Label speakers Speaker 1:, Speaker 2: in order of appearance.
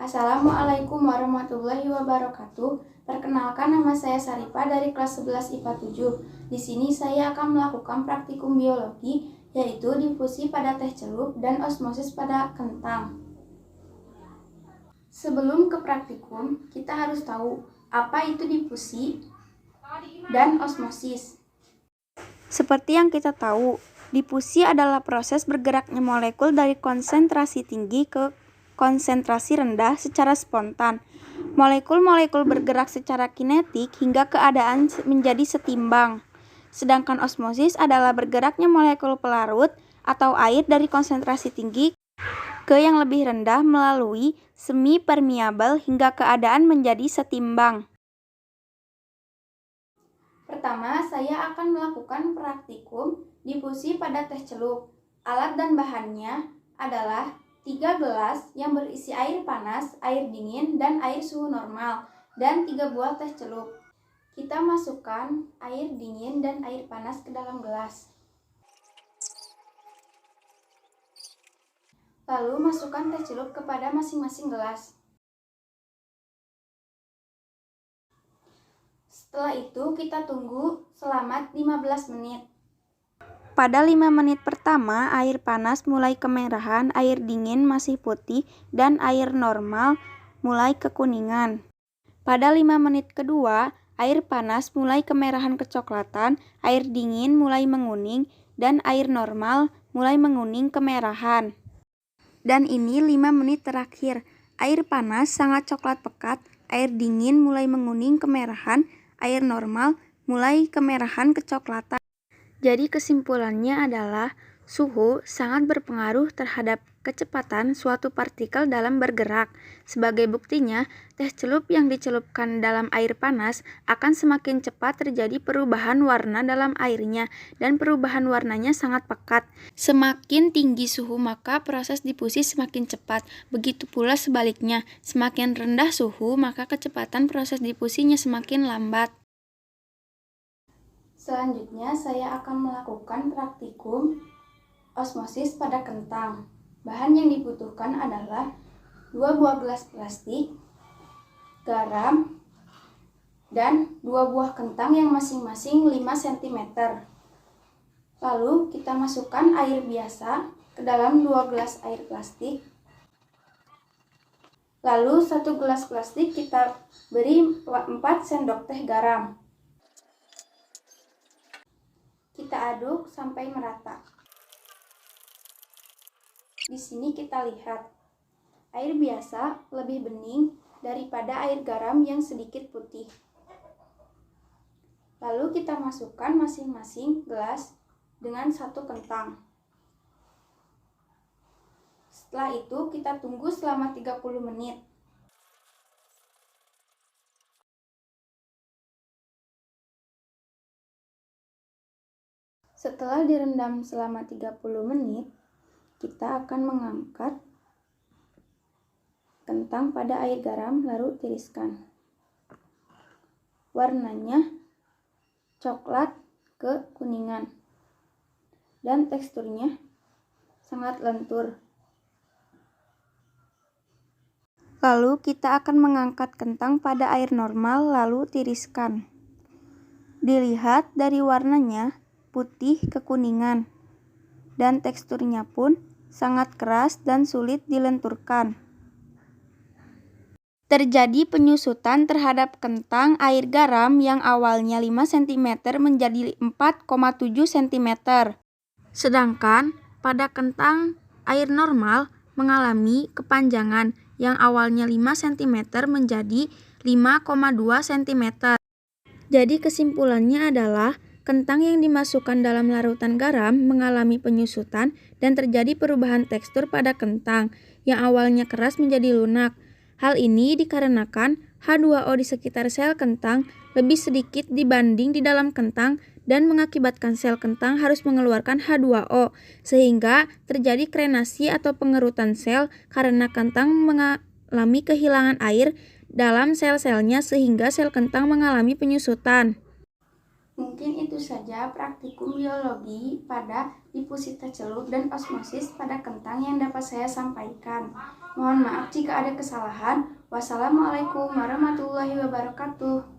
Speaker 1: Assalamualaikum warahmatullahi wabarakatuh. Perkenalkan, nama saya Sarifa dari kelas 11 IPA 7. Di sini saya akan melakukan praktikum biologi, yaitu difusi pada teh celup dan osmosis pada kentang. Sebelum ke praktikum, kita harus tahu apa itu difusi dan osmosis. Seperti yang kita tahu, difusi adalah proses bergeraknya molekul dari konsentrasi tinggi ke konsentrasi rendah secara spontan. Molekul-molekul bergerak secara kinetik hingga keadaan menjadi setimbang. Sedangkan osmosis adalah bergeraknya molekul pelarut atau air dari konsentrasi tinggi ke yang lebih rendah melalui semi permeabel hingga keadaan menjadi setimbang. Pertama, saya akan melakukan praktikum difusi pada teh celup. Alat dan bahannya adalah 3 gelas yang berisi air panas, air dingin, dan air suhu normal, dan 3 buah teh celup. Kita masukkan air dingin dan air panas ke dalam gelas. Lalu masukkan teh celup kepada masing-masing gelas. Setelah itu kita tunggu selama 15 menit. Pada 5 menit pertama, air panas mulai kemerahan, air dingin masih putih, dan air normal mulai kekuningan. Pada 5 menit kedua, air panas mulai kemerahan kecoklatan, air dingin mulai menguning, dan air normal mulai menguning kemerahan. Dan ini 5 menit terakhir. Air panas sangat coklat pekat, air dingin mulai menguning kemerahan, air normal mulai kemerahan kecoklatan. Jadi kesimpulannya adalah suhu sangat berpengaruh terhadap kecepatan suatu partikel dalam bergerak. Sebagai buktinya, teh celup yang dicelupkan dalam air panas akan semakin cepat terjadi perubahan warna dalam airnya, dan perubahan warnanya sangat pekat. Semakin tinggi suhu maka proses difusi semakin cepat. Begitu pula sebaliknya, semakin rendah suhu maka kecepatan proses difusinya semakin lambat. Selanjutnya, saya akan melakukan praktikum osmosis pada kentang. Bahan yang dibutuhkan adalah 2 buah gelas plastik, garam, dan 2 buah kentang yang masing-masing 5 cm. Lalu kita masukkan air biasa ke dalam 2 gelas air plastik. Lalu 1 gelas plastik kita beri 4 sendok teh garam. Kita aduk sampai merata. Di sini kita lihat, air biasa lebih bening daripada air garam yang sedikit putih. Lalu kita masukkan masing-masing gelas dengan 1 kentang. Setelah itu kita tunggu selama 30 menit. Setelah direndam selama 30 menit, kita akan mengangkat kentang pada air garam lalu tiriskan. Warnanya coklat kekuningan dan teksturnya sangat lentur. Lalu kita akan mengangkat kentang pada air normal lalu tiriskan. Dilihat dari warnanya putih kekuningan, dan teksturnya pun sangat keras dan sulit dilenturkan. Terjadi penyusutan terhadap kentang air garam yang awalnya 5 cm menjadi 4,7 cm. Sedangkan pada kentang air normal mengalami kepanjangan yang awalnya 5 cm menjadi 5,2 cm. Jadi kesimpulannya adalah kentang yang dimasukkan dalam larutan garam mengalami penyusutan dan terjadi perubahan tekstur pada kentang yang awalnya keras menjadi lunak. Hal ini dikarenakan H2O di sekitar sel kentang lebih sedikit dibanding di dalam kentang dan mengakibatkan sel kentang harus mengeluarkan H2O sehingga terjadi krenasi atau pengerutan sel karena kentang mengalami kehilangan air dalam sel-selnya sehingga sel kentang mengalami penyusutan. Mungkin itu saja praktikum biologi pada difusi teh celup dan osmosis pada kentang yang dapat saya sampaikan. Mohon maaf jika ada kesalahan. Wassalamualaikum warahmatullahi wabarakatuh.